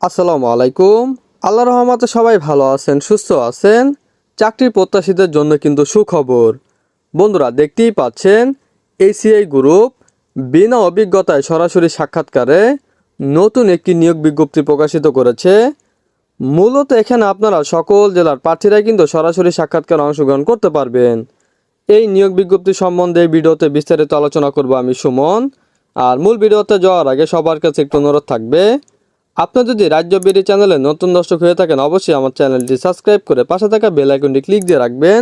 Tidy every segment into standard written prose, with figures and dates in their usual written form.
আসসালামু আলাইকুম। আল্লাহর রহমতে সবাই ভালো আছেন, সুস্থ আছেন। চাকরির প্রত্যাশীদের জন্য কিন্তু সুখবর। বন্ধুরা, দেখতেই পাচ্ছেন এসিআই গ্রুপ বিনা অভিজ্ঞতায় সরাসরি সাক্ষাৎকারে নতুন একটি নিয়োগ বিজ্ঞপ্তি প্রকাশিত করেছে। মূলত এখানে আপনারা সকল জেলার প্রার্থীরাই কিন্তু সরাসরি সাক্ষাৎকারে অংশগ্রহণ করতে পারবেন। এই নিয়োগ বিজ্ঞপ্তি সম্বন্ধে ভিডিওতে বিস্তারিত আলোচনা করব আমি সুমন। আর মূল ভিডিওতে যাওয়ার আগে সবার কাছে একটু অনুরোধ থাকবে, আপনি যদি রাজ্য বিডি চ্যানেলে নতুন দর্শক হয়ে থাকেন অবশ্যই আমার চ্যানেলটি সাবস্ক্রাইব করে পাশে থাকা বেল আইকনটি ক্লিক দিয়ে রাখবেন,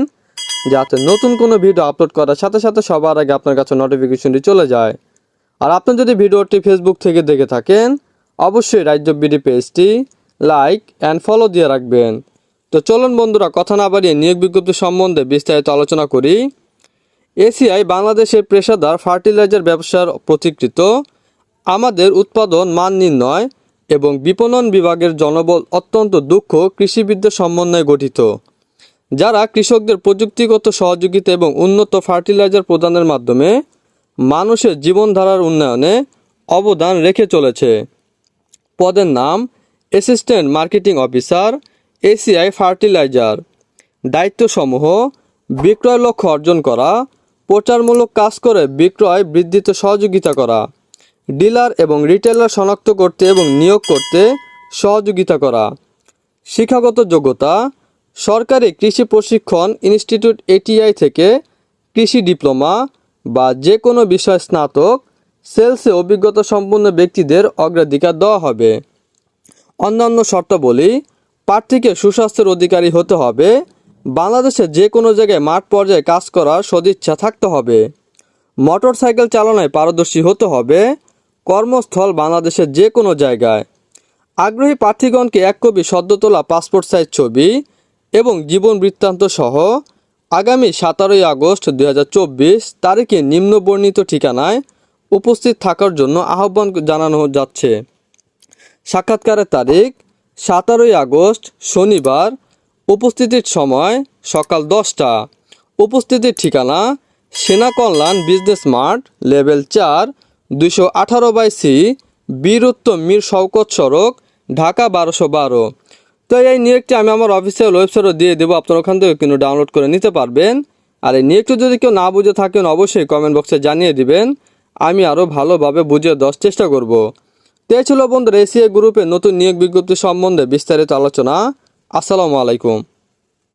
যাতে নতুন কোনো ভিডিও আপলোড করার সাথে সাথে সবার আগে আপনার কাছে নোটিফিকেশনটি চলে যায়। আর আপনি যদি ভিডিওটি ফেসবুক থেকে দেখে থাকেন অবশ্যই রাজ্য বিডি পেজটি লাইক অ্যান্ড ফলো দিয়ে রাখবেন। তো চলুন বন্ধুরা, কথা না বাড়িয়ে নিয়োগ বিজ্ঞপ্তি সম্বন্ধে বিস্তারিত আলোচনা করি। এসিআই বাংলাদেশের পেশাদার ফার্টিলাইজার ব্যবসার প্রতিকৃত। আমাদের উৎপাদন মান নির্ণয় এবং বিপণন বিভাগের জনবল অত্যন্ত দক্ষ কৃষিবিদদের সমন্বয়ে গঠিত, যারা কৃষকদের প্রযুক্তিগত সহযোগিতা এবং উন্নত ফার্টিলাইজার প্রদানের মাধ্যমে মানুষের জীবনধারার উন্নয়নে অবদান রেখে চলেছে। পদের নাম assistant marketing officer, ACI fertilizer. দায়িত্বসমূহ: বিক্রয় লক্ষ্য অর্জন করা, প্রচারমূলক কাজ করে বিক্রয় বৃদ্ধিতে সহযোগিতা করা, ডিলার এবং রিটেলার শনাক্ত করতে এবং নিয়োগ করতে সহযোগিতা করা। শিক্ষাগত যোগ্যতা: সরকারি কৃষি প্রশিক্ষণ ইনস্টিটিউট এটিআই থেকে কৃষি ডিপ্লোমা বা যে কোনো বিষয় স্নাতক। সেলসে অভিজ্ঞতা সম্পন্ন ব্যক্তিদের অগ্রাধিকার দেওয়া হবে। অন্যান্য শর্তাবলী: প্রার্থীকে সুস্বাস্থ্যের অধিকারী হতে হবে, বাংলাদেশের যে কোনো জায়গায় মাঠ পর্যায়ে কাজ করার সদিচ্ছা থাকতে হবে, মোটরসাইকেল চালনায় পারদর্শী হতে হবে, কর্মস্থল বাংলাদেশের যে কোনো জায়গায়। আগ্রহী প্রার্থীগণকে এক কপি সদ্য তোলা পাসপোর্ট সাইজ ছবি এবং জীবন বৃত্তান্ত সহ আগামী 17 আগস্ট 2024 তারিখে নিম্নবর্ণিত ঠিকানায় উপস্থিত থাকার জন্য আহ্বান জানানো যাচ্ছে। সাক্ষাৎকারের তারিখ 17 আগস্ট শনিবার। উপস্থিতির সময় সকাল 10টা। উপস্থিতির ঠিকানা Sena Kalyan business mart, level 4, 218/সি, বীরুত্তম মীর শওকত সড়ক, ঢাকা 1212। তো এই নিয়োগটি আমি আমার অফিসিয়াল ওয়েবসাইটও দিয়ে দেবো, আপনারা ওখান থেকে কিন্তু ডাউনলোড করে নিতে পারবেন। আর এই নিয়োগটি যদি কেউ না বুঝে থাকেন অবশ্যই কমেন্ট বক্সে জানিয়ে দিবেন, আমি আরও ভালোভাবে বুঝিয়ে দেওয়ার চেষ্টা করব। তো এই ছিল বন্ধুরা এসিআই গ্রুপের নতুন নিয়োগ বিজ্ঞপ্তি সম্বন্ধে বিস্তারিত আলোচনা। আসসালামু আলাইকুম।